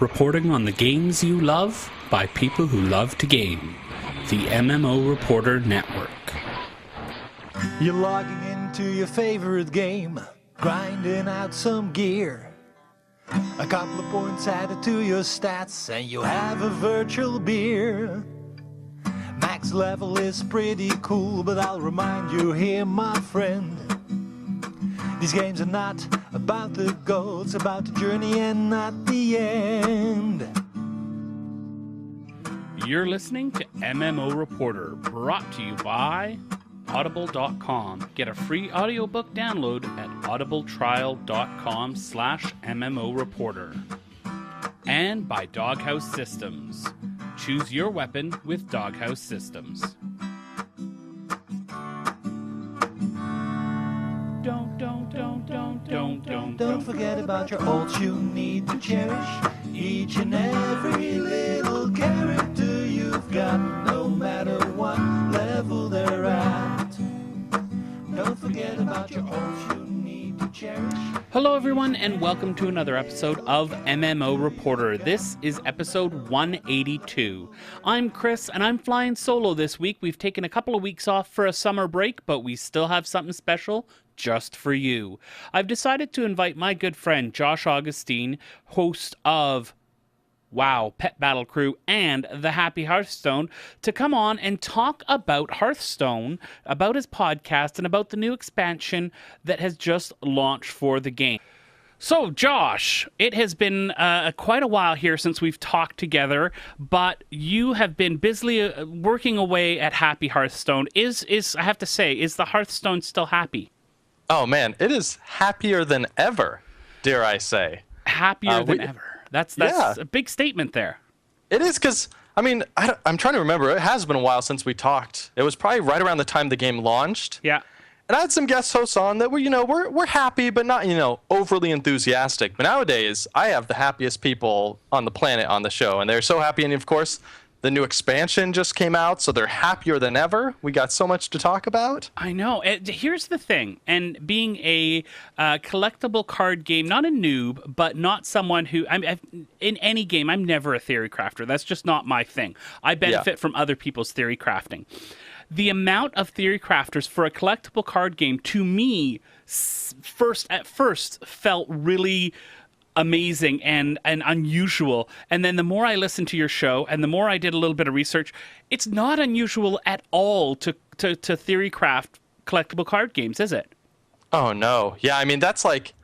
reporting on the games you love by people who love to game. The MMO Reporter Network. You're logging into your favorite game, grinding out some gear. A couple of points added to your stats, and you have a virtual beer. Max level is pretty cool, but I'll remind you here, my friend. These games are not about the goal, it's about the journey and not the end. You're listening to MMO Reporter, brought to you by Audible.com. Get a free audiobook download at audibletrial.com/MMO Reporter. And by Doghouse Systems. Choose your weapon with Doghouse Systems. Don't forget about your ults you need to cherish. Each and every little character you've got, no matter what level they're at. Don't forget about your ults you need to cherish. Hello everyone, and welcome to another episode of MMO Reporter. This is episode 182. I'm Chris, and I'm flying solo this week. We've taken a couple of weeks off for a summer break, but we still have something special just for you. I've decided to invite my good friend Josh Augustine, host of Pet Battle Crew and the Happy Hearthstone, to come on and talk about Hearthstone, about his podcast, and about the new expansion that has just launched for the game. So, Josh, it has been quite a while here since we've talked together, but you have been busily working away at Happy Hearthstone. I have to say, is the Hearthstone still happy? Oh, man, it is happier than ever, dare I say. Happier than ever. That's a big statement there. It is because, I'm trying to remember. It has been a while since we talked. It was probably right around the time the game launched. Yeah. And I had some guest hosts on that were, we're happy, but not, overly enthusiastic. But nowadays, I have the happiest people on the planet on the show. And they're so happy. And, of course, the new expansion just came out, so they're happier than ever. We got so much to talk about. I know. Here's the thing, and being a collectible card game, not a noob, but not someone who... in any game, I'm never a theory crafter. That's just not my thing. I benefit from other people's theory crafting. The amount of theory crafters for a collectible card game, to me, at first felt really amazing and unusual. And then the more I listened to your show and the more I did a little bit of research, it's not unusual at all to theory craft collectible card games, is it? Oh, no. Yeah, that's like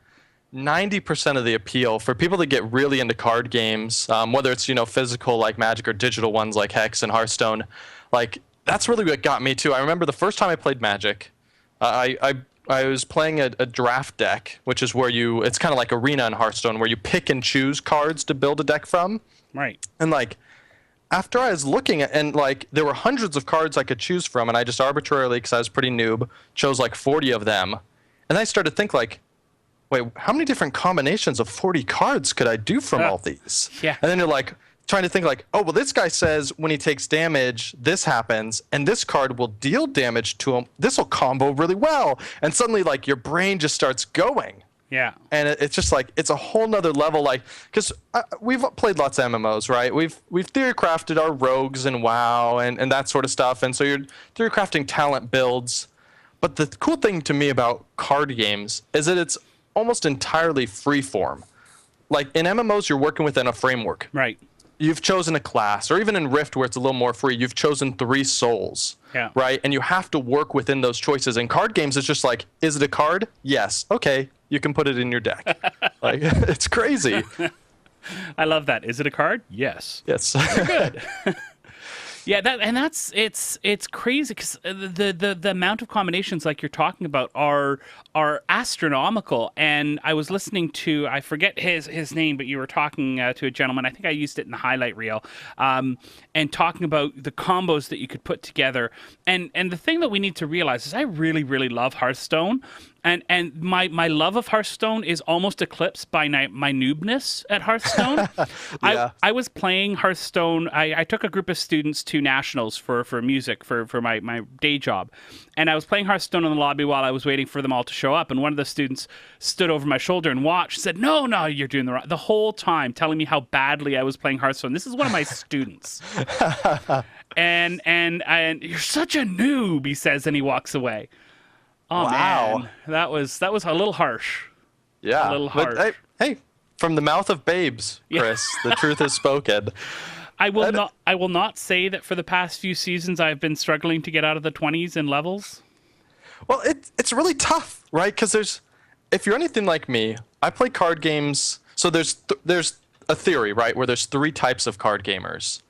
90% of the appeal for people that get really into card games, whether it's, physical like Magic or digital ones like Hex and Hearthstone. Like, that's really what got me, too. I remember the first time I played Magic, I was playing a draft deck, which is where it's kind of like Arena in Hearthstone, where you pick and choose cards to build a deck from. Right. And after I was looking at, and there were hundreds of cards I could choose from, and I just arbitrarily, because I was pretty noob, chose 40 of them. And I started to think wait, how many different combinations of 40 cards could I do from all these? Yeah. And then you're trying to think this guy says when he takes damage, this happens, and this card will deal damage to him. This will combo really well. And suddenly, your brain just starts going. Yeah. And it's just it's a whole nother level, because we've played lots of MMOs, right? We've theory crafted our rogues and WoW and that sort of stuff. And so you're theory crafting talent builds. But the cool thing to me about card games is that it's almost entirely free form. In MMOs, you're working within a framework. Right. You've chosen a class, or even in Rift where it's a little more free, you've chosen 3 souls, right? And you have to work within those choices. In card games, it's just is it a card? Yes. Okay, you can put it in your deck. It's crazy. I love that. Is it a card? Yes. Yes. Very good. Yeah, it's crazy because the amount of combinations like you're talking about are astronomical. And I was listening to, I forget his name, but you were talking to a gentleman. I think I used it in the highlight reel, and talking about the combos that you could put together. And the thing that we need to realize is I really, really love Hearthstone. And my love of Hearthstone is almost eclipsed by my noobness at Hearthstone. Yeah. I was playing Hearthstone. I took a group of students to nationals for music for my day job, and I was playing Hearthstone in the lobby while I was waiting for them all to show up. And one of the students stood over my shoulder and watched. Said, "No, you're doing the whole time telling me how badly I was playing Hearthstone." This is one of my students, and you're such a noob, he says, and he walks away. Oh, wow. Man, that was a little harsh. Yeah. A little harsh. But, hey, from the mouth of babes, Chris, the truth is spoken. I will not say that for the past few seasons I've been struggling to get out of the 20s in levels. Well, it's really tough, right? Because if you're anything like me, I play card games. So there's a theory, right, where there's 3 types of card gamers.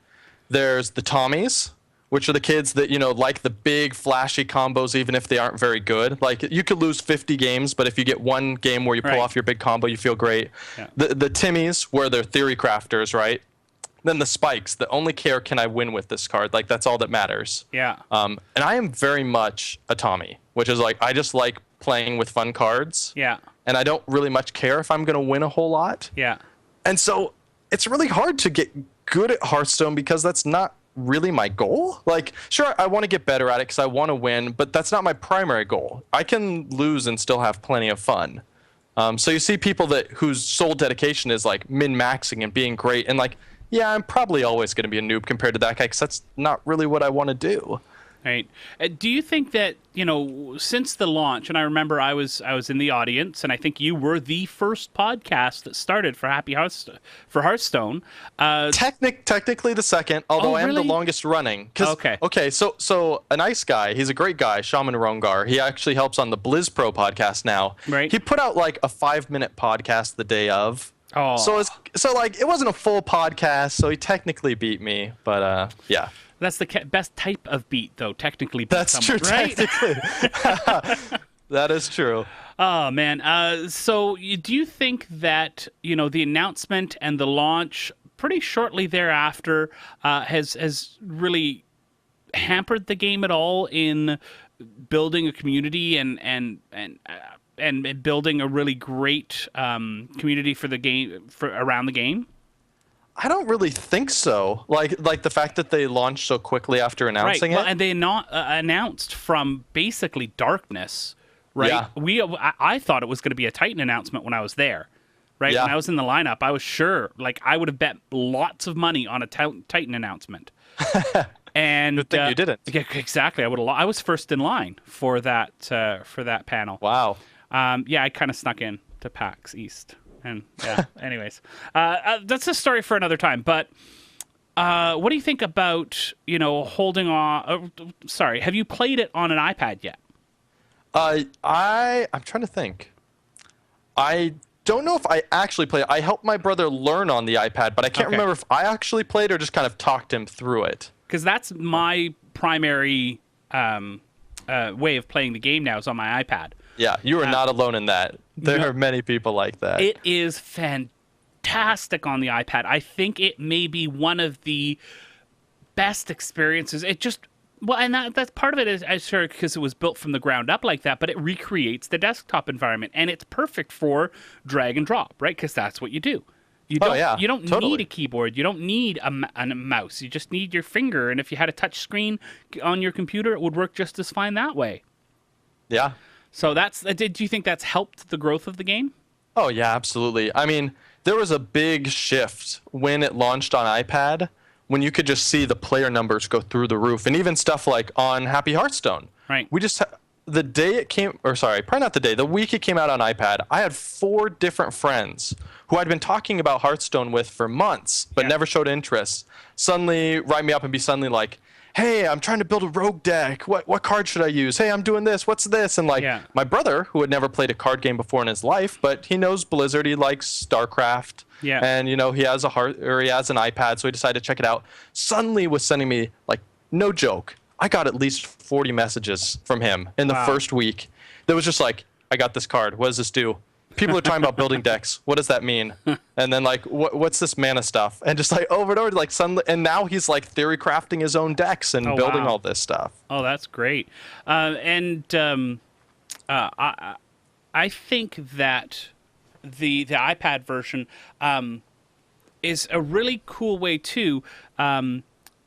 There's the Tommies, which are the kids that, like the big flashy combos, even if they aren't very good. Like, you could lose 50 games, but if you get one game where you pull off your big combo, you feel great. Yeah. The Timmies, where they're theory crafters, right? Then the Spikes, that only care, can I win with this card? Like, that's all that matters. Yeah. And I am very much a Tommy, which is like, I just like playing with fun cards. Yeah. And I don't really much care if I'm going to win a whole lot. Yeah. And so it's really hard to get good at Hearthstone because that's not really my goal. Like, sure, I want to get better at it because I want to win, but that's not my primary goal. I can lose and still have plenty of fun. So you see people whose sole dedication is like min-maxing and being great, and like, yeah, I'm probably always going to be a noob compared to that guy because that's not really what I want to do. Right. Do you think that, since the launch, and I remember I was in the audience, and I think you were the first podcast that started for Hearthstone. Technically the second, although I am really? the longest running. Okay. So a nice guy, he's a great guy, Shaman Rongar. He actually helps on the Blizz Pro podcast now. Right. He put out like a 5-minute podcast the day of. Oh. So it wasn't a full podcast, so he technically beat me, but yeah. That's the best type of beat, though, technically. That's true, right? technically. That is true. Oh, man. So do you think that, the announcement and the launch pretty shortly thereafter has really hampered the game at all in building a community and building a really great community for the game, around the game? I don't really think so. Like the fact that they launched so quickly after announcing right. it. Well, and they announced from basically darkness, right? Yeah. I thought it was going to be a Titan announcement when I was there, right? Yeah. When I was in the lineup, I was sure, like, I would have bet lots of money on a Titan announcement. And good thing you didn't. Yeah, exactly. I was first in line for that panel. Wow. Yeah, I kind of snuck in to PAX East. And yeah, anyways, that's a story for another time. But what do you think about, holding on? Sorry, have you played it on an iPad yet? I'm trying to think. I don't know if I actually played it. I helped my brother learn on the iPad, but I can't remember if I actually played or just kind of talked him through it. Because that's my primary way of playing the game now, is on my iPad. Yeah, you are not alone in that. There are many people like that. It is fantastic on the iPad. I think it may be one of the best experiences. It just, well, and that's part of it is, I'm sure, because it was built from the ground up like that, but it recreates the desktop environment, and it's perfect for drag and drop, right? Because that's what you do. You don't totally. need a keyboard. You don't need a mouse. You just need your finger, and if you had a touch screen on your computer, it would work just as fine that way. Yeah. So did you think that's helped the growth of the game? Oh, yeah, absolutely. I mean, there was a big shift when it launched on iPad, when you could just see the player numbers go through the roof, and even stuff like on Happy Hearthstone. Right. We just, the day it came, or sorry, probably not the day, the week it came out on iPad, I had 4 different friends who I'd been talking about Hearthstone with for months, but never showed interest, suddenly write me up and be suddenly like, hey, I'm trying to build a rogue deck. What card should I use? Hey, I'm doing this. What's this? And like my brother, who had never played a card game before in his life, but he knows Blizzard. He likes StarCraft. Yeah. And he has he has an iPad, so he decided to check it out. Suddenly was sending me, like, no joke, I got at least 40 messages from him in the first week. That was just like, I got this card. What does this do? People are talking about building decks. What does that mean? And then like, what's this mana stuff? And just like over and over, like suddenly, and now he's like theory crafting his own decks and building all this stuff. Oh, that's great. I think that the iPad version is a really cool way to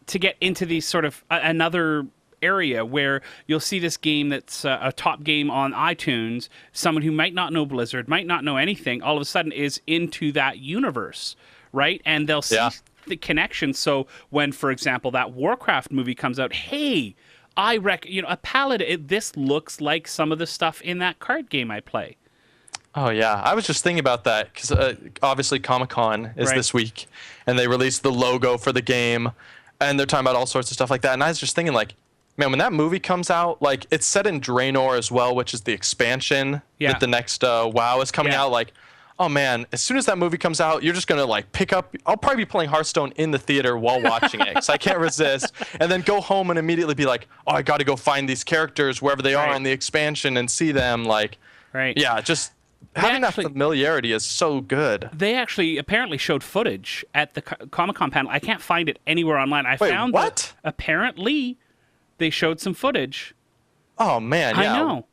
get into these sort of another area where you'll see this game that's a top game on iTunes. Someone who might not know Blizzard, might not know anything, all of a sudden is into that universe, right? And they'll see the connection. So when, for example, that Warcraft movie comes out, hey, a Paladin, this looks like some of the stuff in that card game I play. Oh, yeah. I was just thinking about that because obviously Comic-Con is this week, and they released the logo for the game, and they're talking about all sorts of stuff like that. And I was just thinking, like, man, when that movie comes out, like, it's set in Draenor as well, which is the expansion that the next WoW is coming out. Like, oh, man, as soon as that movie comes out, you're just going to, like, pick up... I'll probably be playing Hearthstone in the theater while watching it, because I can't resist. And then go home and immediately be like, oh, I got to go find these characters wherever they are on the expansion and see them. Like, yeah, just... Having that familiarity is so good. They actually apparently showed footage at the Comic-Con panel. I can't find it anywhere online. I found what? That apparently they showed some footage. Oh, man, yeah. I know.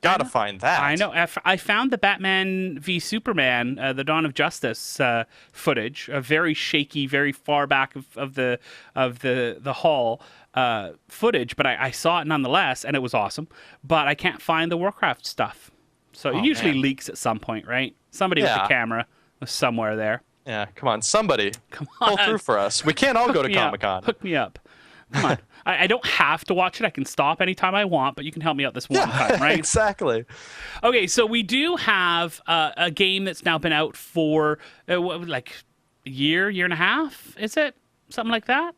Gotta find that. I know. I found the Batman v Superman, the Dawn of Justice footage, a very shaky, very far back of the hall footage, but I saw it nonetheless, and it was awesome. But I can't find the Warcraft stuff. So it usually leaks at some point, right? Somebody with a camera was somewhere there. Yeah, come on, somebody. Pull through for us. We can't all go to Comic-Con. Hook me up. Come on. I don't have to watch it. I can stop anytime I want, but you can help me out this one time, right? Exactly. Okay, so we do have a game that's now been out for, like, a year and a half, is it? Something like that?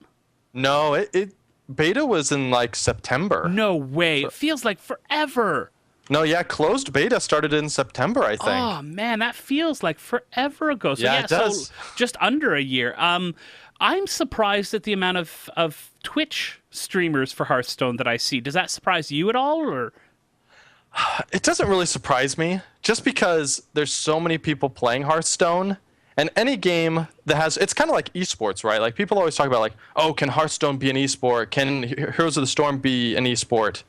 No, it beta was in, like, September. No way. It feels like forever. No, yeah, closed beta started in September, I think. Oh, man, that feels like forever ago. So, it does. So just under a year. I'm surprised at the amount of Twitch streamers for Hearthstone that I see. Does that surprise you at all, or? It doesn't really surprise me, just because there's so many people playing Hearthstone, and any game that has... It's kind of like esports, right? Like, people always talk about, like, oh, can Hearthstone be an esport? Can Heroes of the Storm be an esport?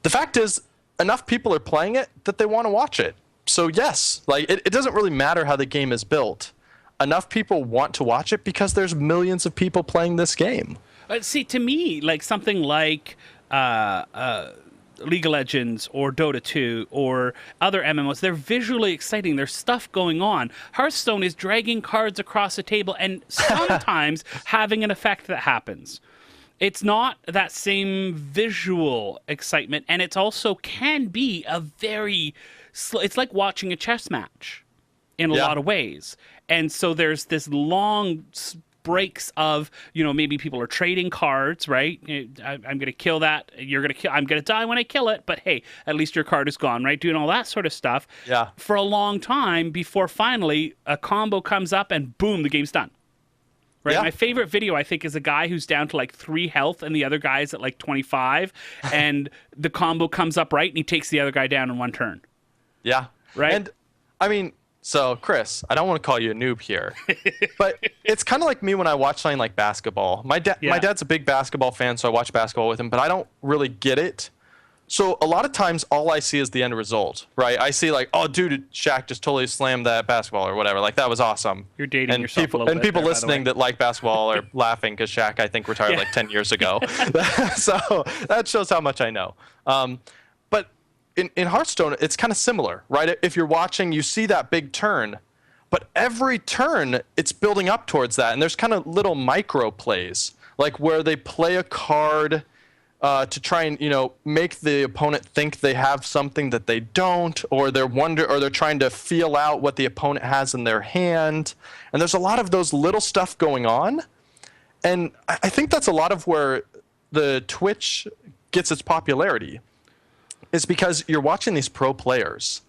The fact is... enough people are playing it that they want to watch it. So yes, like it doesn't really matter how the game is built. Enough people want to watch it because there's millions of people playing this game. See, to me, like something like League of Legends or Dota 2 or other MMOs, they're visually exciting. There's stuff going on. Hearthstone is dragging cards across a table and sometimes having an effect that happens. It's not that same visual excitement, and it's also can be a very... It's like watching a chess match in a lot of ways. And so there's this long breaks of, maybe people are trading cards, right? I'm going to kill that. You're going to kill... I'm going to die when I kill it, but hey, at least your card is gone, right? Doing all that sort of stuff for a long time before finally a combo comes up and boom, the game's done. Right. My favorite video, I think, is a guy who's down to like 3 health and the other guy is at like 25, and the combo comes up right and he takes the other guy down in one turn. Yeah. Right. And I mean, so Chris, I don't want to call you a noob here, but it's kind of like me when I watch something like basketball. My dad's a big basketball fan, so I watch basketball with him, but I don't really get it. So a lot of times, all I see is the end result, right? I see like, oh, dude, Shaq just totally slammed that basketball or whatever. Like, that was awesome. You're dating yourself a little bit. And people listening that like basketball are laughing because Shaq, I think, retired like 10 years ago. So that shows how much I know. But in Hearthstone, it's kind of similar, right? If you're watching, you see that big turn. But every turn, it's building up towards that. And there's kind of little micro plays, like where they play a card... to try and make the opponent think they have something that they don't, or they're trying to feel out what the opponent has in their hand, and there's a lot of those little stuff going on, and I think that's a lot of where the Twitch gets its popularity, is because you're watching these pro players,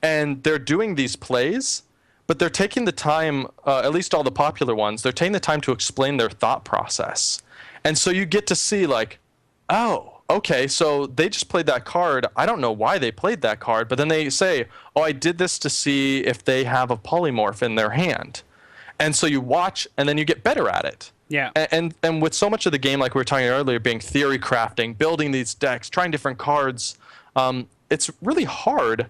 and they're doing these plays, but they're taking the time, at least all the popular ones, they're taking the time to explain their thought process, and so you get to see like, oh, okay, so they just played that card. I don't know why they played that card, but then they say, oh, I did this to see if they have a polymorph in their hand. And so you watch, and then you get better at it. Yeah. And with so much of the game, like we were talking earlier, being theory crafting, building these decks, trying different cards, it's really hard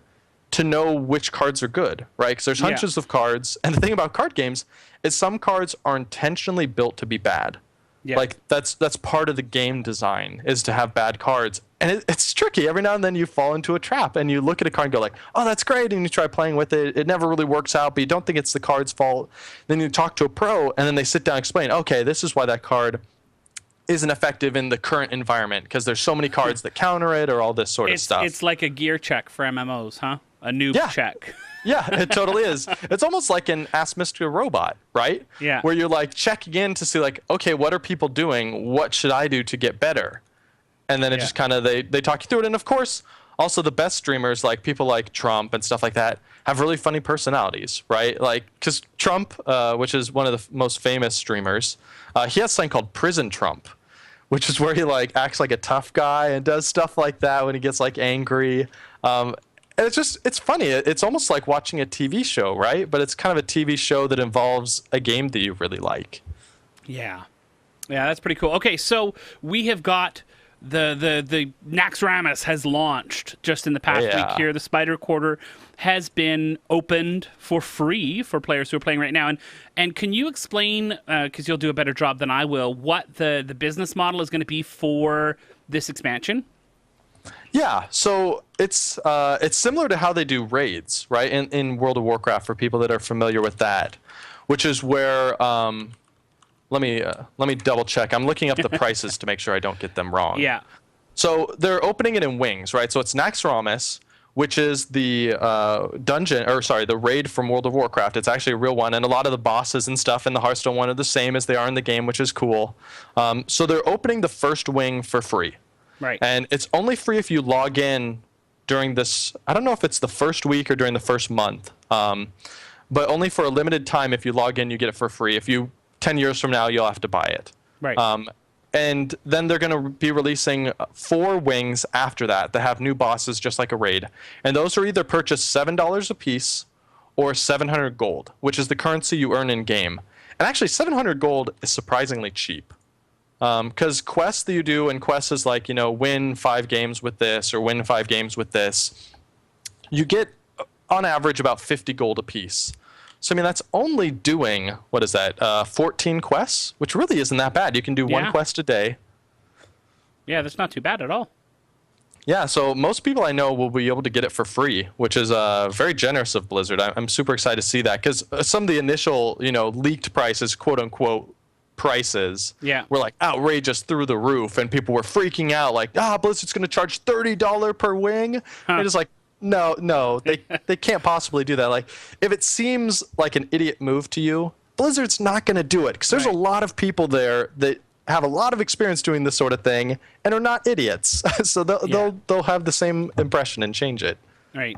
to know which cards are good, right? Because there's hunches of cards. And the thing about card games is some cards are intentionally built to be bad. Yeah. Like that's part of the game design, is to have bad cards. And it's tricky. Every now and then you fall into a trap and you look at a card and go like, oh, that's great. And you try playing with it. It never really works out, but you don't think it's the card's fault. Then you talk to a pro and then they sit down and explain, okay, this is why that card isn't effective in the current environment, because there's so many cards that counter it or all this sort of stuff. It's like a gear check for MMOs, huh? A noob check. Yeah, it totally is. It's almost like an Ask Mr. Robot, right? Yeah. Where you're like checking in to see like, okay, what are people doing? What should I do to get better? And then it just kind of, they talk you through it. And of course, also the best streamers, like people like Trump and stuff like that, have really funny personalities, right? Like, because Trump, which is one of the most famous streamers, he has something called Prison Trump, which is where he like acts like a tough guy and does stuff like that when he gets like angry. And it's funny. It's almost like watching a TV show, right? But it's kind of a TV show that involves a game that you really like. Yeah. Yeah, that's pretty cool. Okay, so we have got the Naxxramas has launched just in the past week here. The Spider Quarter has been opened for free for players who are playing right now. And can you explain, because you'll do a better job than I will, what the business model is going to be for this expansion? Yeah, so it's similar to how they do raids, right? In World of Warcraft, for people that are familiar with that, which is where let me double check. I'm looking up the prices to make sure I don't get them wrong. Yeah. So they're opening it in wings, right? So it's Naxxramas, which is the the raid from World of Warcraft. It's actually a real one, and a lot of the bosses and stuff in the Hearthstone one are the same as they are in the game, which is cool. So they're opening the first wing for free. Right. And it's only free if you log in during this, I don't know if it's the first week or during the first month, but only for a limited time. If you log in, you get it for free. If you 10 years from now, you'll have to buy it. Right. And then they're going to be releasing 4 wings after that have new bosses, just like a raid. And those are either purchased $7 a piece or 700 gold, which is the currency you earn in game. And actually, 700 gold is surprisingly cheap. Because quests that you do, and quests is like, win 5 games with this or win 5 games with this, you get on average about 50 gold a piece. So, I mean, that's only doing, 14 quests, which really isn't that bad. You can do 1 quest a day. Yeah, that's not too bad at all. Yeah, so most people I know will be able to get it for free, which is very generous of Blizzard. I'm super excited to see that, because some of the initial, leaked prices, quote-unquote, prices were like outrageous through the roof, and people were freaking out like, Blizzard's going to charge $30 per wing. And it's like, no, they can't possibly do that. Like, if it seems like an idiot move to you, Blizzard's not going to do it, because there's a lot of people there that have a lot of experience doing this sort of thing and are not idiots. So they'll have the same impression and change it. Right.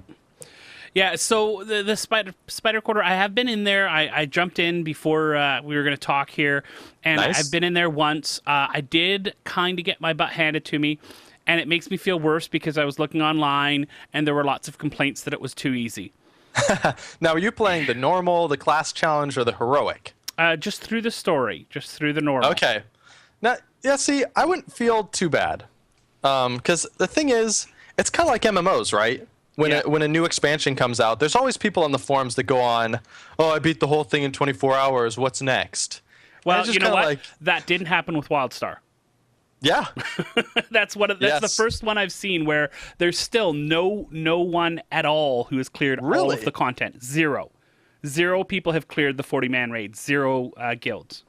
Yeah, so the Spider Quarter, I have been in there. I jumped in before we were going to talk here, and nice. I've been in there once. I did kind of get my butt handed to me, and it makes me feel worse because I was looking online, and there were lots of complaints that it was too easy. Now, are you playing the normal, the class challenge, or the heroic? Just through the story, just through the normal. Okay. Now, see, I wouldn't feel too bad, because the thing is, it's kind of like MMOs, right? When a new expansion comes out, there's always people on the forums that go on, I beat the whole thing in 24 hours. What's next? Well, you know what? That didn't happen with WildStar. Yeah. That's the first one I've seen where there's still no one at all who has cleared all of the content. Zero people have cleared the 40-man raid. 0 guilds.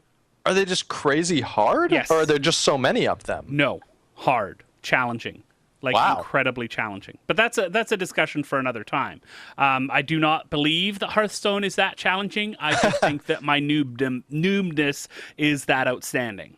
Are they just crazy hard? Yes. Or are there just so many of them? No. Hard. Challenging. Incredibly challenging. But that's a discussion for another time. I do not believe that Hearthstone is that challenging. I just think that my noobness is that outstanding.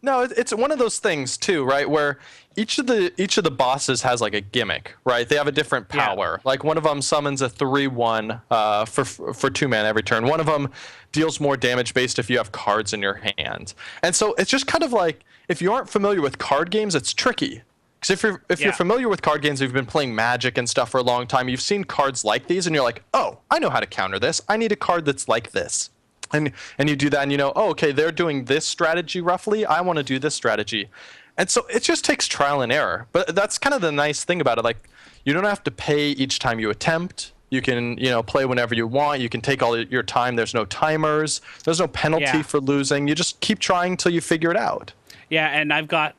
No, it's one of those things too, right? Where each of the bosses has like a gimmick, right? They have a different power. Yeah. Like one of them summons a 3/1 for 2 mana every turn. One of them deals more damage based if you have cards in your hand. And so it's just kind of like, if you aren't familiar with card games, it's tricky. Because if you're familiar with card games, you've been playing Magic and stuff for a long time, you've seen cards like these, and you're like, I know how to counter this. I need a card that's like this. And you do that, and okay, they're doing this strategy roughly. I want to do this strategy. And so it just takes trial and error. But that's kind of the nice thing about it. Like, you don't have to pay each time you attempt. You can, play whenever you want. You can take all your time. There's no timers. There's no penalty for losing. You just keep trying till you figure it out. Yeah, and I've got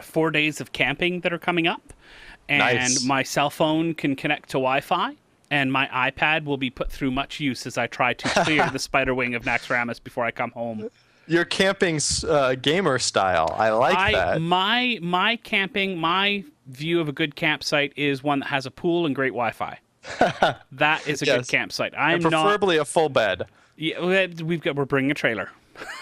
4 days of camping that are coming up. And my cell phone can connect to Wi-Fi. And my iPad will be put through much use as I try to clear the spider wing of Naxxramas before I come home. Your camping's gamer style. I like that. My camping, my view of a good campsite is one that has a pool and great Wi-Fi. That is a good campsite. And preferably a full bed. Yeah, we're bringing a trailer.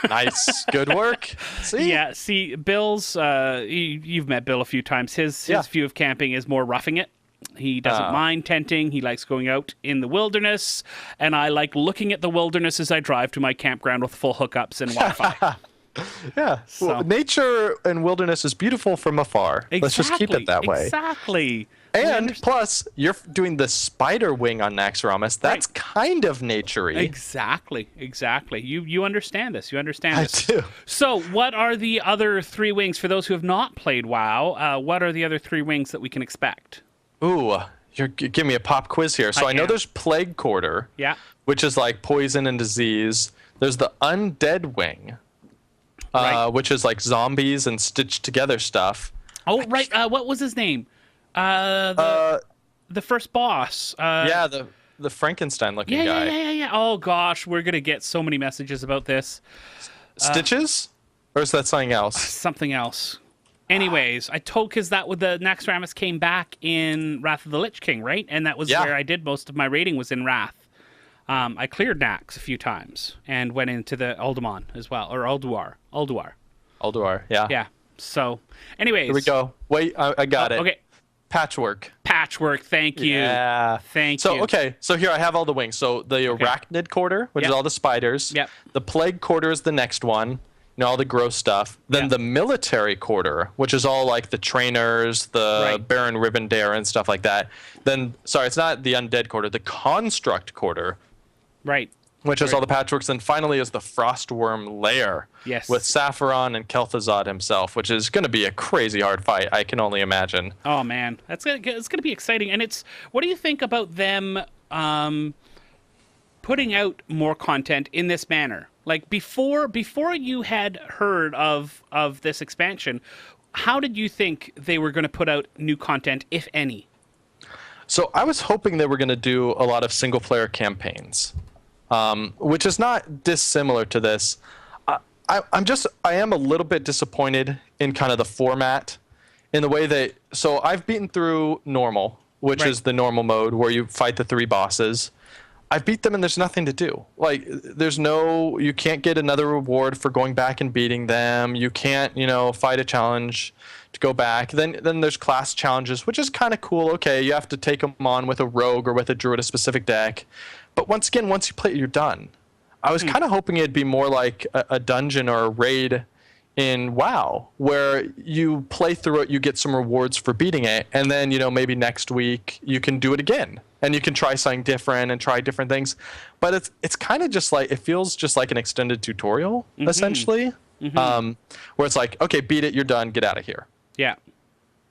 Nice, good work. See? Yeah, see, Bill's. You've met Bill a few times. His view of camping is more roughing it. He doesn't mind tenting. He likes going out in the wilderness, and I like looking at the wilderness as I drive to my campground with full hookups and Wi-Fi. Yeah, so. Well, nature and wilderness is beautiful from afar. Exactly, let's just keep it that way. Exactly. And plus, you're doing the spider wing on Naxxramas. That's kind of nature-y. Exactly. You understand this. You understand this. I do. So what are the other 3 wings? For those who have not played WoW, what are the other 3 wings that we can expect? Ooh, you're giving me a pop quiz here. So I know there's Plague Quarter, which is like poison and disease. There's the Undead Wing, which is like zombies and stitched together stuff. Oh, right. What was his name? The first boss. The Frankenstein-looking guy. Yeah. Oh, gosh. We're going to get so many messages about this. Stitches? Or is that something else? Something else. Anyways, I told, because that with the Naxxramas came back in Wrath of the Lich King, right? And that was where I did most of my raiding, was in Wrath. I cleared Nax a few times and went into the Uldaman as well, or Ulduar, yeah. Yeah. So, anyways. Here we go. Wait, I got it. Okay. Patchwork, thank you. Yeah. Thank you. Okay, so here I have all the wings. So the Arachnid Quarter, which is all the spiders. Yep. The Plague Quarter is the next one. All the gross stuff. Then the Military Quarter, which is all like the trainers, the Baron Rivendare and stuff like that. Then, sorry, it's not the Undead Quarter, the Construct Quarter. Right. Which is all the patchworks. And finally is the Frostworm Lair. Yes. With Sapphiron and Kel'Thuzad himself, which is going to be a crazy hard fight, I can only imagine. Oh, man. It's going to be exciting. And what do you think about them putting out more content in this manner? Like, before you had heard of this expansion, how did you think they were going to put out new content, if any? So I was hoping they were going to do a lot of single-player campaigns, which is not dissimilar to this. I am a little bit disappointed in kind of the format, in the way that. So I've beaten through normal, which is the normal mode where you fight the 3 bosses. I've beat them and there's nothing to do. Like, you can't get another reward for going back and beating them. You can't, fight a challenge to go back. Then there's class challenges, which is kind of cool. Okay, you have to take them on with a rogue or with a druid, a specific deck. But once you play it, you're done. I was kind of hoping it'd be more like a dungeon or a raid in WoW, where you play through it, you get some rewards for beating it, and then, maybe next week you can do it again. And you can try something different and try different things. But it's kind of just like, it feels just like an extended tutorial, essentially. Where it's like, okay, beat it, you're done, get out of here. Yeah.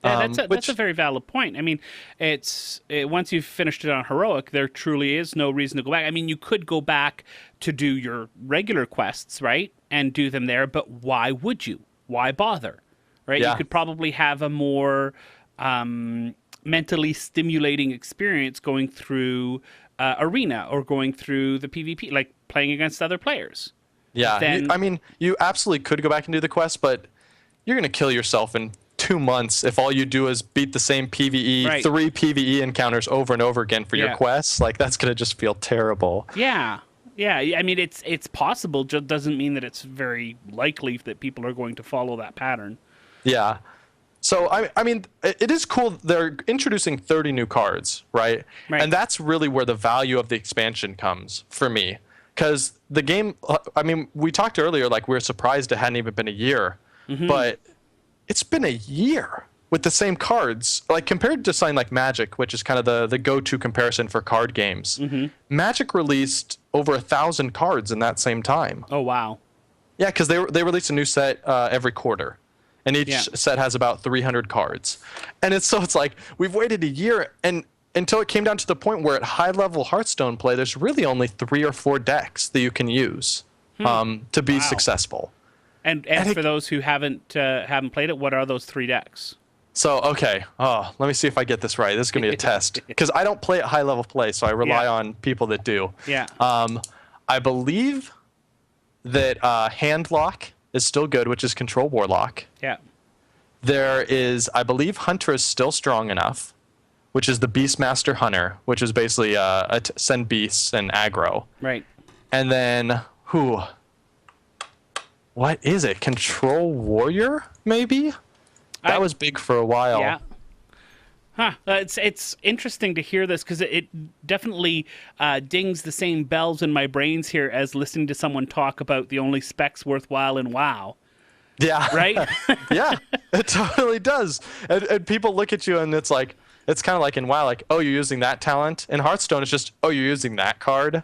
That's a very valid point. I mean, once you've finished it on Heroic, there truly is no reason to go back. I mean, you could go back to do your regular quests, right? And do them there, but why would you? Why bother? Right? Yeah. You could probably have a more mentally stimulating experience going through Arena or going through the PvP, like playing against other players. Yeah, you absolutely could go back and do the quest, but you're going to kill yourself in 2 months if all you do is beat the same PvE, 3 PvE encounters over and over again for your quests. Like, that's going to just feel terrible. Yeah. Yeah, I mean, it's possible, just doesn't mean that it's very likely that people are going to follow that pattern. Yeah. So, I mean, it is cool. They're introducing 30 new cards, right? And that's really where the value of the expansion comes for me. Because the game, I mean, we talked earlier, like, we were surprised it hadn't even been a year. But it's been a year with the same cards. Like, compared to something like Magic, which is kind of the go-to comparison for card games. Magic released over 1,000 cards in that same time. Oh, wow. Yeah, because they release a new set every quarter. and each set has about 300 cards. And it's like we've waited a year and until it came down to the point where at high level Hearthstone play, there's really only 3 or 4 decks that you can use to be successful. And for those who haven't played it, what are those 3 decks? So, okay. Oh, let me see if I get this right. This is going to be a test. Because I don't play at high level play, so I rely on people that do. Yeah. I believe that Handlock is still good, which is Control Warlock. Yeah. There is, I believe Hunter is still strong enough, which is the Beastmaster Hunter, which is basically send beasts and aggro. Right. And then, what is it? Control Warrior, maybe? That was big for a while. Yeah. Huh. It's interesting to hear this because it definitely dings the same bells in my brains here as listening to someone talk about the only specs worthwhile in WoW. Yeah. Right? Yeah, it totally does. And people look at you and it's kind of like in WoW, like, oh, you're using that talent. In Hearthstone, it's just, oh, you're using that card.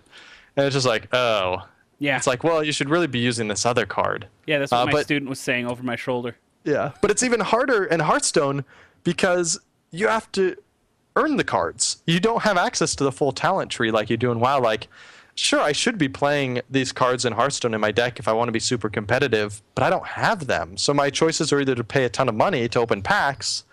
And it's just like, oh. Yeah. It's like, well, you should really be using this other card. Yeah, that's what my student was saying over my shoulder. Yeah, but it's even harder in Hearthstone because you have to earn the cards. You don't have access to the full talent tree like you do in WoW. Like, sure, I should be playing these cards in Hearthstone in my deck if I want to be super competitive, but I don't have them. So my choices are either to pay a ton of money to open packs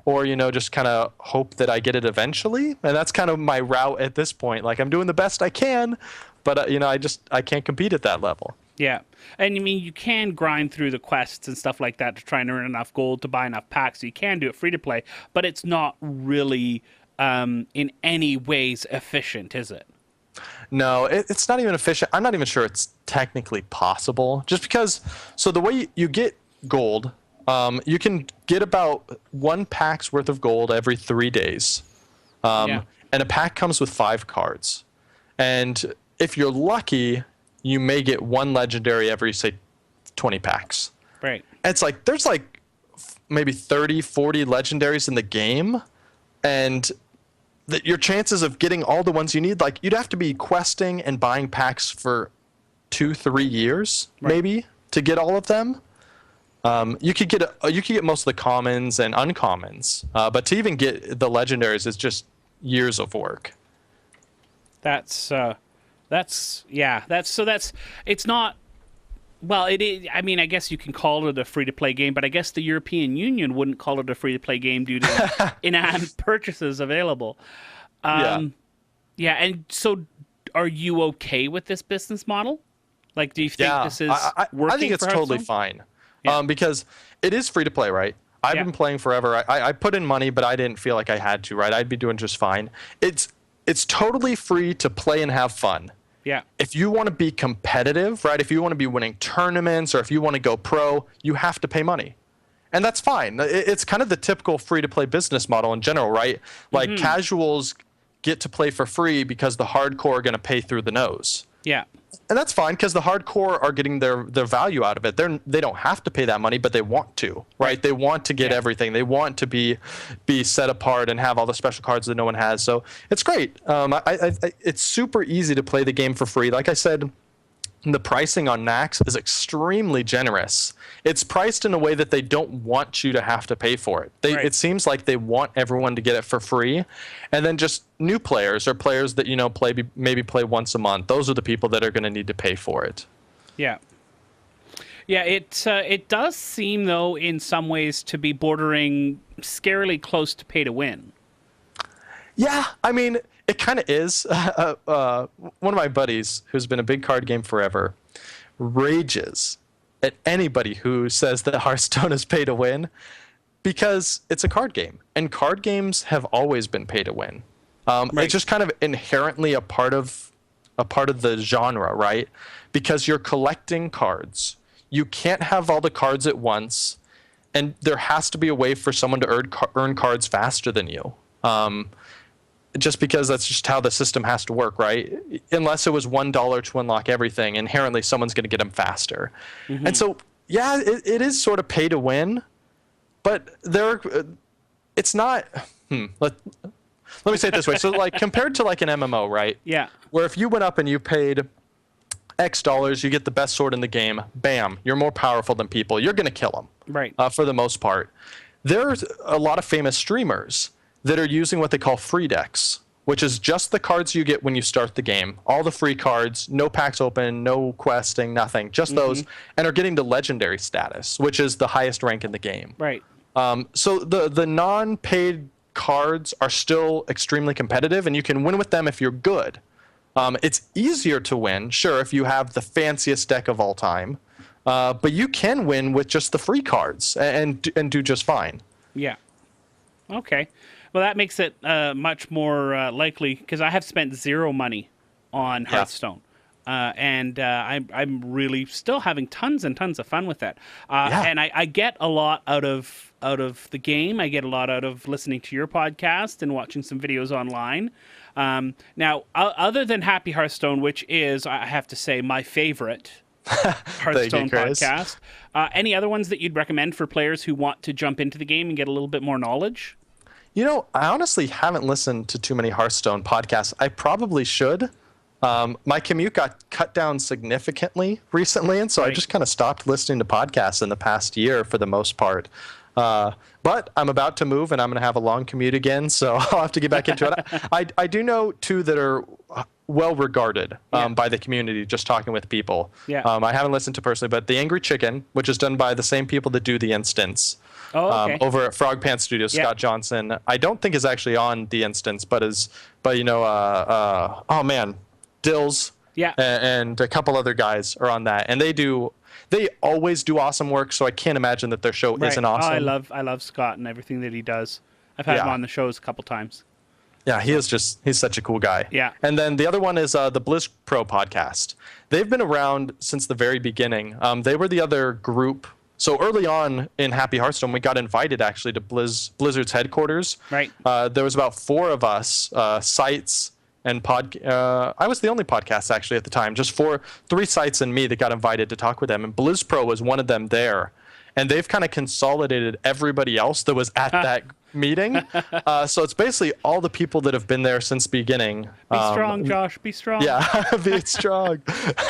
or, just kind of hope that I get it eventually. And that's kind of my route at this point. Like, I'm doing the best I can, but, I can't compete at that level. Yeah. And I mean, you can grind through the quests and stuff like that to try and earn enough gold to buy enough packs. So you can do it free to play, but it's not really in any ways efficient, is it? No, it's not even efficient. I'm not even sure it's technically possible. Just because, so the way you get gold, you can get about 1 pack's worth of gold every 3 days. And a pack comes with 5 cards. And if you're lucky, you may get 1 legendary every, say, 20 packs. Right. And it's like, there's like maybe 30, 40 legendaries in the game. And your chances of getting all the ones you need, like, you'd have to be questing and buying packs for 2-3 years, maybe, to get all of them. You could get most of the commons and uncommons, but to even get the legendaries is just years of work. It's not, well, it is, I mean, I guess you can call it a free-to-play game, but I guess the European Union wouldn't call it a free-to-play game due to in-app purchases available. And so are you okay with this business model? Like, do you think this is working? I think it's totally fine. Yeah. Because it is free-to-play, right? I've been playing forever. I put in money, but I didn't feel like I had to, right? I'd be doing just fine. It's totally free to play and have fun. Yeah. If you want to be competitive, right? If you want to be winning tournaments or if you want to go pro, you have to pay money. And that's fine. It's kind of the typical free-to-play business model in general, right? Like casuals get to play for free because the hardcore are going to pay through the nose. Yeah. And that's fine because the hardcore are getting their value out of it. They don't have to pay that money, but they want to, right? They want to get everything. They want to be set apart and have all the special cards that no one has. So it's great. It's super easy to play the game for free. Like I said, the pricing on Naxx is extremely generous. It's priced in a way that they don't want you to have to pay for it. It seems like they want everyone to get it for free. And then just new players or players that, maybe play once a month. Those are the people that are going to need to pay for it. Yeah. Yeah, it does seem, though, in some ways to be bordering scarily close to pay to win. Yeah, I mean, it kind of is. One of my buddies, who's been a big card game forever, rages at anybody who says that Hearthstone is pay to win because it's a card game, and card games have always been pay to win. It's just kind of inherently a part of the genre, right? Because you're collecting cards. You can't have all the cards at once, and there has to be a way for someone to earn cards faster than you. Just because that's just how the system has to work, right? Unless it was $1 to unlock everything, inherently someone's going to get them faster. And so, yeah, it is sort of pay to win, but it's not. Let me say it this way. So, like, compared to like an MMO, right? Yeah. Where if you went up and you paid X dollars, you get the best sword in the game. Bam, you're more powerful than people. You're going to kill them. Right. For the most part. There's a lot of famous streamers that are using what they call free decks, which is just the cards you get when you start the game. All the free cards, no packs open, no questing, nothing, just those, and are getting to legendary status, which is the highest rank in the game. Right. So the non-paid cards are still extremely competitive, and you can win with them if you're good. It's easier to win, sure, if you have the fanciest deck of all time, but you can win with just the free cards and do just fine. Yeah. Okay. Well, that makes it much more likely, because I have spent zero money on Hearthstone. And I'm really still having tons and tons of fun with that. And I get a lot out of the game. I get a lot out of listening to your podcast and watching some videos online. Now, other than Happy Hearthstone, which is, I have to say, my favorite Hearthstone podcast, any other ones that you'd recommend for players who want to jump into the game and get a little bit more knowledge? You know, I honestly haven't listened to too many Hearthstone podcasts. I probably should. My commute got cut down significantly recently, and so I just kind of stopped listening to podcasts in the past year for the most part. But I'm about to move, and I'm going to have a long commute again, so I'll have to get back into it. I do know two that are well regarded by the community, just talking with people. I haven't listened to personally, but The Angry Chicken, which is done by the same people that do The Instance. Over at Frog Pants Studios, Scott Johnson. I don't think is actually on The Instance, but you know, Dills and a couple other guys are on that, and they always do awesome work, so I can't imagine that their show isn't awesome. I love Scott and everything that he does. I've had him on the shows a couple times. Yeah, he's such a cool guy. Yeah. And then the other one is the Blizz Pro podcast. They've been around since the very beginning. They were the other group. So early on in Happy Hearthstone, we got invited actually to Blizzard's headquarters. Right. There was about 4 of us, sites and I was the only podcast actually at the time, just 3 sites and me that got invited to talk with them. And Blizz Pro was one of them there. And they've kind of consolidated everybody else that was at that meeting. So it's basically all the people that have been there since the beginning. Be strong, Josh. Be strong. Yeah, be strong.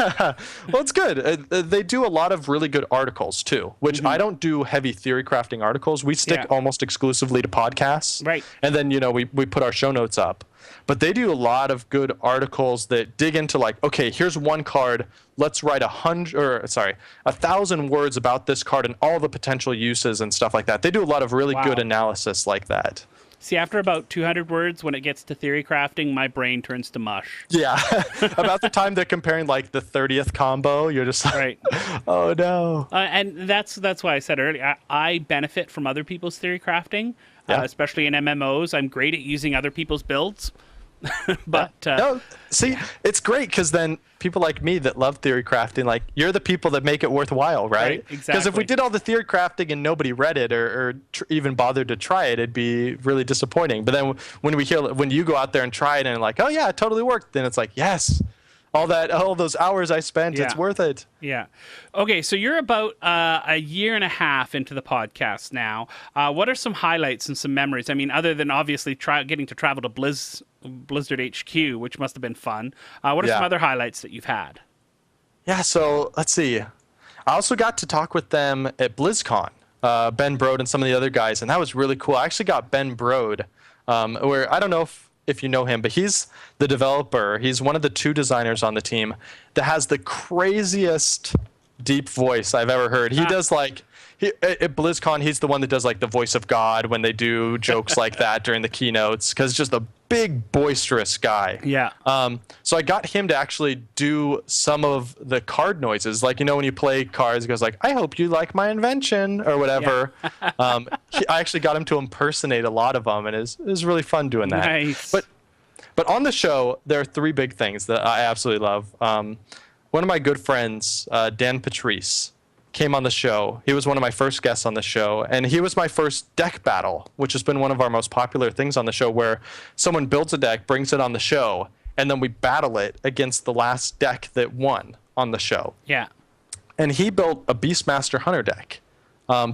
Well, it's good. They do a lot of really good articles, too, which I don't do heavy theory crafting articles. We stick almost exclusively to podcasts. Right. And then, you know, we put our show notes up. But they do a lot of good articles that dig into like, okay, here's one card. Let's write 1,000 words about this card and all the potential uses and stuff like that. They do a lot of really good analysis like that. See, after about 200 words, when it gets to theory crafting, my brain turns to mush. Yeah. About the time they're comparing like the 30th combo, you're just like, oh no. And that's why I said earlier, I benefit from other people's theory crafting, especially in MMOs. I'm great at using other people's builds. But no, see, it's great because then people like me that love theory crafting, like you're the people that make it worthwhile, right? Exactly. Because if we did all the theory crafting and nobody read it or even bothered to try it, it'd be really disappointing. But then when you go out there and try it and like, oh yeah, it totally worked, then it's like, yes, all those hours I spent, it's worth it. Yeah. Okay, so you're about a year and a half into the podcast now. What are some highlights and some memories? I mean, other than obviously getting to travel to Blizzard HQ, which must have been fun. What are some other highlights that you've had? Yeah, so let's see. I also got to talk with them at BlizzCon, Ben Brode and some of the other guys, and that was really cool. I actually got Ben Brode, where I don't know if you know him, but he's the developer. He's one of the 2 designers on the team that has the craziest deep voice I've ever heard. He does like at BlizzCon, he's the one that does like the voice of God when they do jokes like that during the keynotes, because just a big boisterous guy. Yeah. So I got him to actually do some of the card noises, like, you know, when you play cards, it goes like, I hope you like my invention or whatever. I actually got him to impersonate a lot of them, and it was really fun doing that. Nice. But on the show, there are 3 big things that I absolutely love. One of my good friends, Dan Patrice, came on the show. He was one of my first guests on the show, and he was my first deck battle, which has been one of our most popular things on the show, where someone builds a deck, brings it on the show, and then we battle it against the last deck that won on the show. Yeah. And he built a Beastmaster Hunter deck.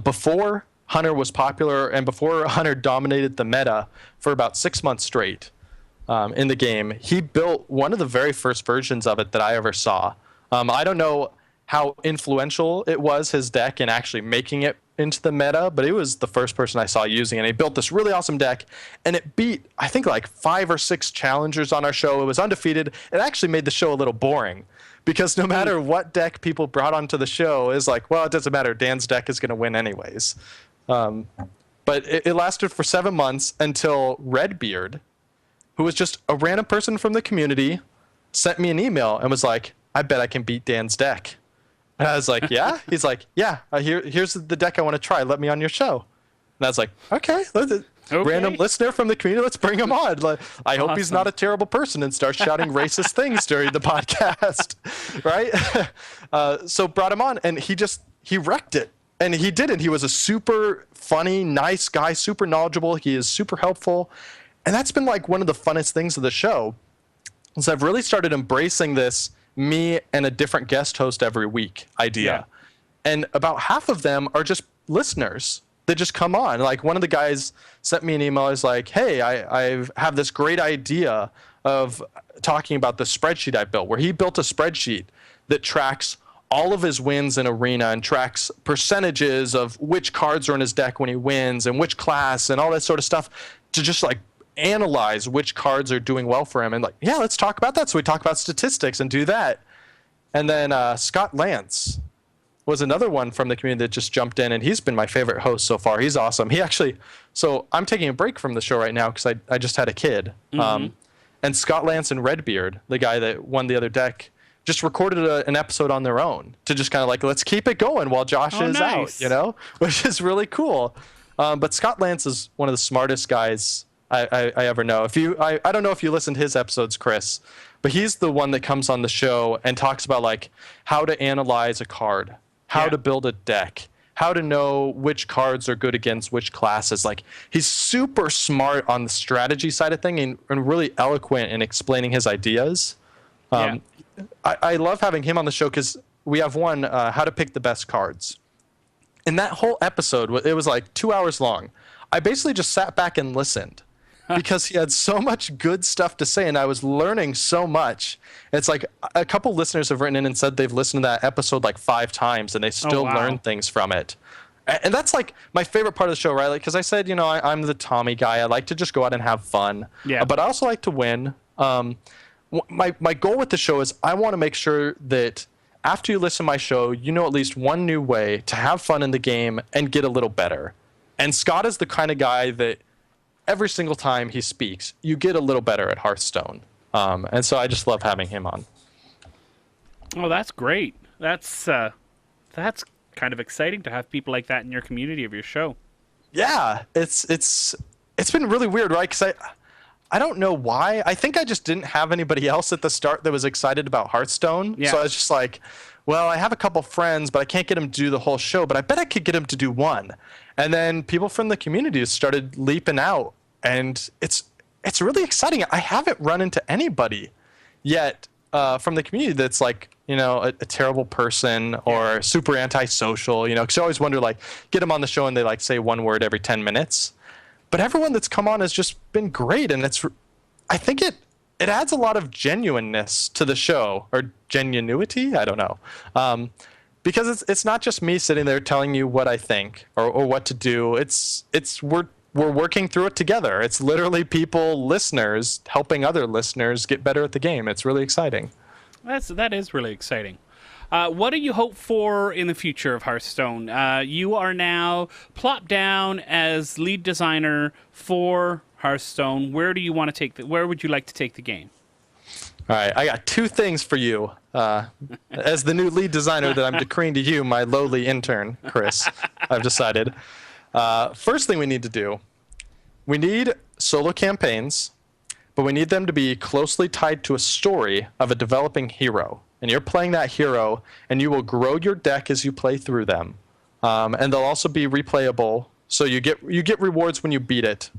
Before Hunter was popular and before Hunter dominated the meta for about 6 months straight in the game, he built one of the very first versions of it that I ever saw. I don't know how influential it was, his deck, in actually making it into the meta, but he was the first person I saw using it. And he built this really awesome deck, and it beat, I think, like 5 or 6 challengers on our show. It was undefeated. It actually made the show a little boring, because no matter what deck people brought onto the show, is like, well, it doesn't matter. Dan's deck is going to win anyways. But it lasted for 7 months until Redbeard, who was just a random person from the community, sent me an email and was like, I bet I can beat Dan's deck. And I was like, yeah? He's like, yeah, here's the deck I want to try. Let me on your show. And I was like, okay. Random listener from the community, let's bring him on. Like, I hope he's not a terrible person and starts shouting racist things during the podcast, right? So brought him on, and he wrecked it. And he did it. He was a super funny, nice guy, super knowledgeable. He is super helpful. And that's been like one of the funnest things of the show. So I've really started embracing this me and a different guest host every week idea. Yeah. And about half of them are just listeners that just come on. Like, one of the guys sent me an email. Is like, hey, I have this great idea of talking about the spreadsheet I built, where he built a spreadsheet that tracks all of his wins in Arena and tracks percentages of which cards are in his deck when he wins and which class and all that sort of stuff, to just like analyze which cards are doing well for him. And like, yeah, let's talk about that. So we talk about statistics and do that. And then Scott Lance was another one from the community that just jumped in, and he's been my favorite host so far. He's awesome. He actually, so I'm taking a break from the show right now because I just had a kid. Mm-hmm. And Scott Lance and Redbeard, the guy that won the other deck, just recorded an episode on their own to just kind of like, let's keep it going while Josh is out, which is really cool. But Scott Lance is one of the smartest guys I ever know. I don't know if you listen to his episodes, Chris, but he's the one that comes on the show and talks about like how to analyze a card, how to build a deck, how to know which cards are good against which classes. Like, he's super smart on the strategy side of thing, and really eloquent in explaining his ideas. I love having him on the show because we have one, how to pick the best cards. And that whole episode, it was like 2 hours long. I basically just sat back and listened because he had so much good stuff to say, and I was learning so much. It's like a couple listeners have written in and said they've listened to that episode like 5 times, and they still learn things from it. And that's like my favorite part of the show, right? Like, because I said, I'm the Tommy guy. I like to just go out and have fun. Yeah. But I also like to win. My goal with the show is I want to make sure that after you listen to my show, you know at least one new way to have fun in the game and get a little better. And Scott is the kind of guy that every single time he speaks, you get a little better at Hearthstone. And so I just love having him on. Oh, that's great. That's kind of exciting to have people like that in your community of your show. Yeah, it's been really weird, right? Because I don't know why. I think I just didn't have anybody else at the start that was excited about Hearthstone. Yeah. So I was just like, well, I have a couple friends, but I can't get them to do the whole show, but I bet I could get them to do one. And then people from the community started leaping out, and it's really exciting. I haven't run into anybody yet from the community that's like, a terrible person or super antisocial, because you always wonder, like, get them on the show and they like say one word every 10 minutes. But everyone that's come on has just been great, and I think it adds a lot of genuineness to the show, or genuinity, I don't know. Because it's not just me sitting there telling you what I think or what to do. We're working through it together. It's literally listeners, helping other listeners get better at the game. It's really exciting. That is really exciting. What do you hope for in the future of Hearthstone? You are now plopped down as lead designer for Hearthstone. Where do you want to take where would you like to take the game? All right, I got 2 things for you. As the new lead designer that I'm decreeing to you, my lowly intern, Chris, I've decided. First thing we need to do, we need solo campaigns, but we need them to be closely tied to a story of a developing hero. And you're playing that hero, and you will grow your deck as you play through them. And they'll also be replayable, so you get rewards when you beat it.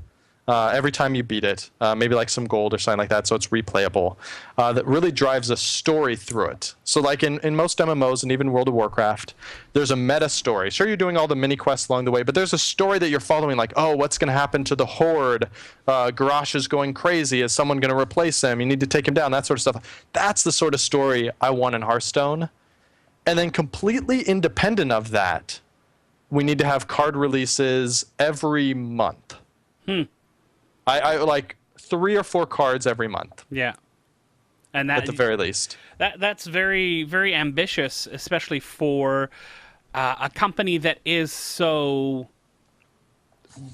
every time you beat it, maybe like some gold or something like that, so it's replayable, that really drives a story through it. So like in most MMOs and even World of Warcraft, there's a meta story. Sure, you're doing all the mini quests along the way, but there's a story that you're following, like, oh, what's going to happen to the Horde? Garrosh is going crazy. Is someone going to replace him? You need to take him down, that sort of stuff. That's the sort of story I want in Hearthstone. And then completely independent of that, we need to have card releases every month. I like 3 or 4 cards every month. Yeah. And that, at the very least. That's very, very ambitious, especially for a company that is so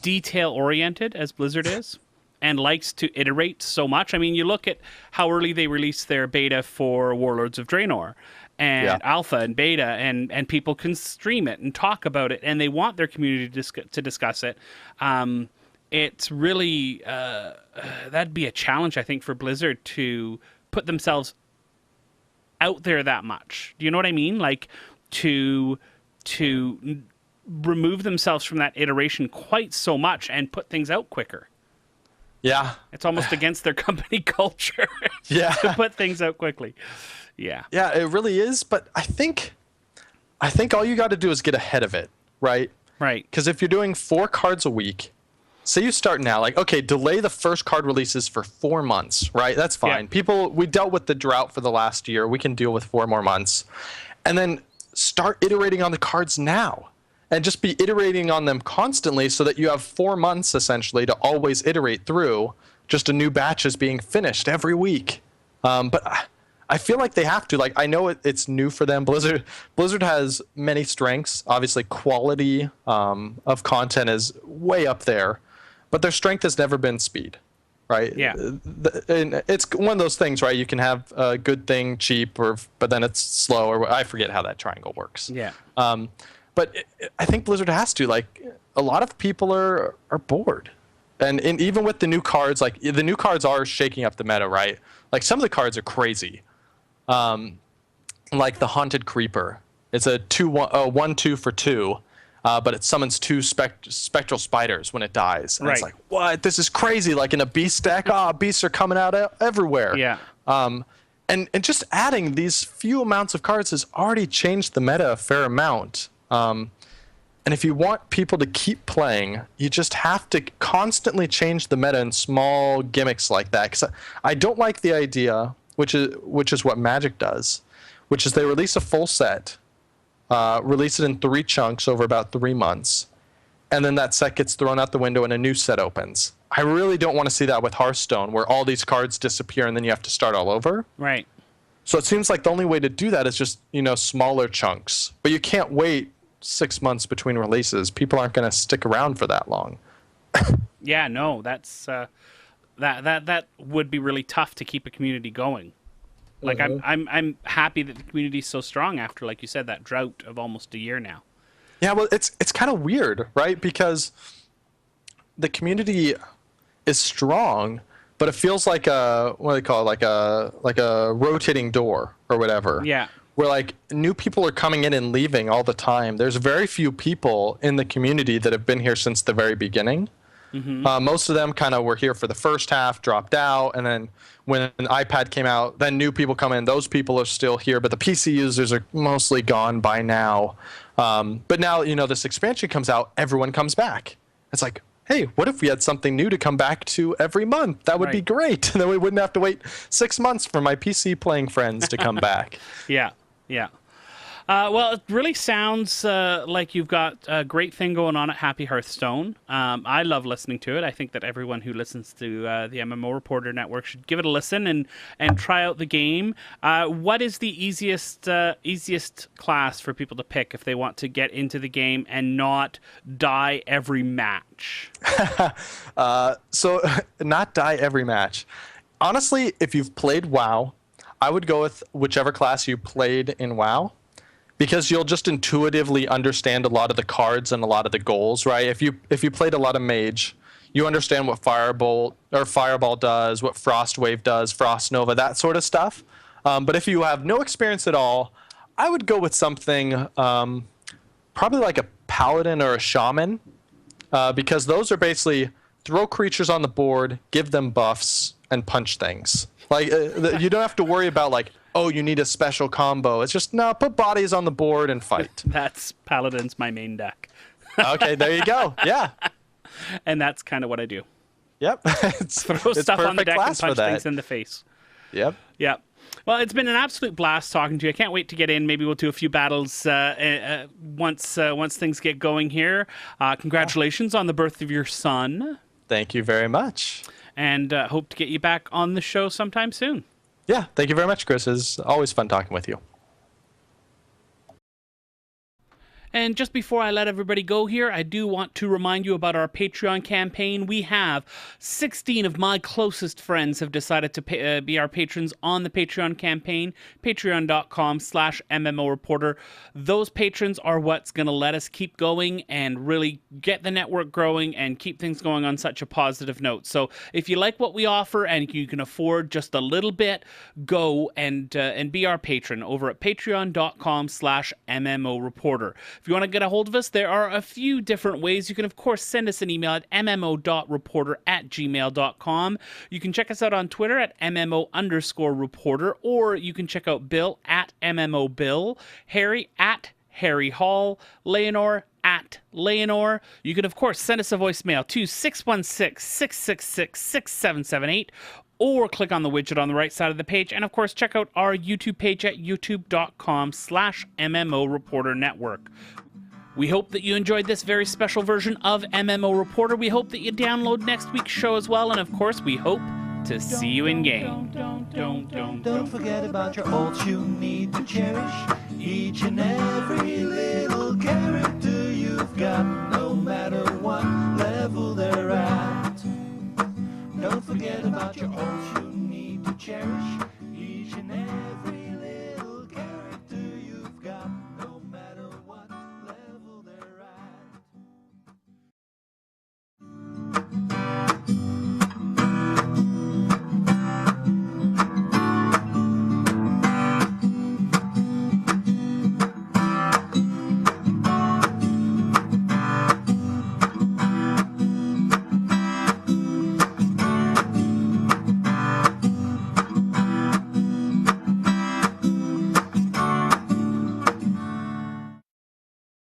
detail-oriented as Blizzard is and likes to iterate so much. I mean, you look at how early they released their beta for Warlords of Draenor and alpha and beta, and people can stream it and talk about it, and they want their community to discuss it. It's really, that'd be a challenge, I think, for Blizzard to put themselves out there that much. Do you know what I mean? Like, to remove themselves from that iteration quite so much and put things out quicker. Yeah. It's almost against their company culture to put things out quickly. Yeah. Yeah, it really is, but I think all you got to do is get ahead of it, right? Right. Because if you're doing 4 cards a week, say you start now, like, okay, delay the first card releases for 4 months, right? That's fine. Yeah. We dealt with the drought for the last year. We can deal with 4 more months. And then start iterating on the cards now. And just be iterating on them constantly so that you have 4 months, essentially, to always iterate through. Just a new batch is being finished every week. But I feel like they have to. Like, I know it's new for them. Blizzard has many strengths. Obviously, quality of content is way up there. But their strength has never been speed, right? Yeah. And it's one of those things, right? You can have a good thing cheap, but then it's slow, or I forget how that triangle works. Yeah. But I think Blizzard has to. Like, a lot of people are bored. And even with the new cards, like, the new cards are shaking up the meta, right? Like, some of the cards are crazy. Like the Haunted Creeper. It's a 1/2 for 2. But it summons 2 spectral spiders when it dies. And it's like, what? This is crazy. Like in a beast deck, beasts are coming out everywhere. Yeah. And just adding these few amounts of cards has already changed the meta a fair amount. And if you want people to keep playing, you just have to constantly change the meta in small gimmicks like that. Because I don't like the idea, which is what Magic does, which is they release a full set, release it in 3 chunks over about 3 months, and then that set gets thrown out the window and a new set opens. I really don't want to see that with Hearthstone, where all these cards disappear and then you have to start all over. Right. So it seems like the only way to do that is just, smaller chunks. But you can't wait 6 months between releases. People aren't going to stick around for that long. Yeah, no, that's that would be really tough to keep a community going. Like, I'm happy that the community is so strong after, like you said, that drought of almost a year now. Yeah, well, it's kind of weird, right? Because the community is strong, but it feels like what do they call it? Like a rotating door or whatever. Yeah. Where, like, new people are coming in and leaving all the time. There's very few people in the community that have been here since the very beginning. Mm-hmm. Most of them kind of were here for the first half, dropped out, and then when an iPad came out, then new people come in. Those people are still here, but the PC users are mostly gone by now. But now, this expansion comes out, everyone comes back. It's like, hey, what if we had something new to come back to every month? That would be great. And then we wouldn't have to wait 6 months for my PC playing friends to come back. Yeah. Well, it really sounds like you've got a great thing going on at Happy Hearthstone. I love listening to it. I think that everyone who listens to the MMO Reporter Network should give it a listen and try out the game. What is the easiest class for people to pick if they want to get into the game and not die every match? So not die every match. Honestly, if you've played WoW, I would go with whichever class you played in WoW, because you'll just intuitively understand a lot of the cards and a lot of the goals, right? If you played a lot of Mage, you understand what Fireball does, what Frost Wave does, Frost Nova, that sort of stuff. But if you have no experience at all, I would go with something probably like a Paladin or a Shaman, because those are basically throw creatures on the board, give them buffs, and punch things. Like, you don't have to worry about, like, oh, you need a special combo. It's just, no, put bodies on the board and fight. That's Paladin's my main deck. Okay, there you go. Yeah. And that's kind of what I do. Yep. Throw stuff on the deck and punch things in the face. Yep. Yep. Well, it's been an absolute blast talking to you. I can't wait to get in. Maybe we'll do a few battles once things get going here. Congratulations on the birth of your son. Thank you very much. And hope to get you back on the show sometime soon. Yeah, thank you very much, Chris. It's always fun talking with you. And just before I let everybody go here, I do want to remind you about our Patreon campaign. We have 16 of my closest friends have decided to be our patrons on the Patreon campaign, patreon.com/MMO Reporter. Those patrons are what's going to let us keep going and really get the network growing and keep things going on such a positive note. So if you like what we offer and you can afford just a little bit, go and be our patron over at patreon.com/MMO Reporter. If you want to get a hold of us, there are a few different ways. You can, of course, send us an email at mmo.reporter@gmail.com. You can check us out on Twitter at MMO_reporter, or you can check out Bill at MMOBill, Harry at Harry Hall, Leonor at Leonor. You can, of course, send us a voicemail to 616-666-6778, or click on the widget on the right side of the page. And of course, check out our YouTube page at youtube.com/MMO Reporter Network. We hope that you enjoyed this very special version of MMO Reporter. We hope that you download next week's show as well. And of course, we hope to see you in game. Don't forget about your ults you need to cherish. Each and every little character you've got, no matter what level they're at. Don't forget about your ults you need to cherish. Each and every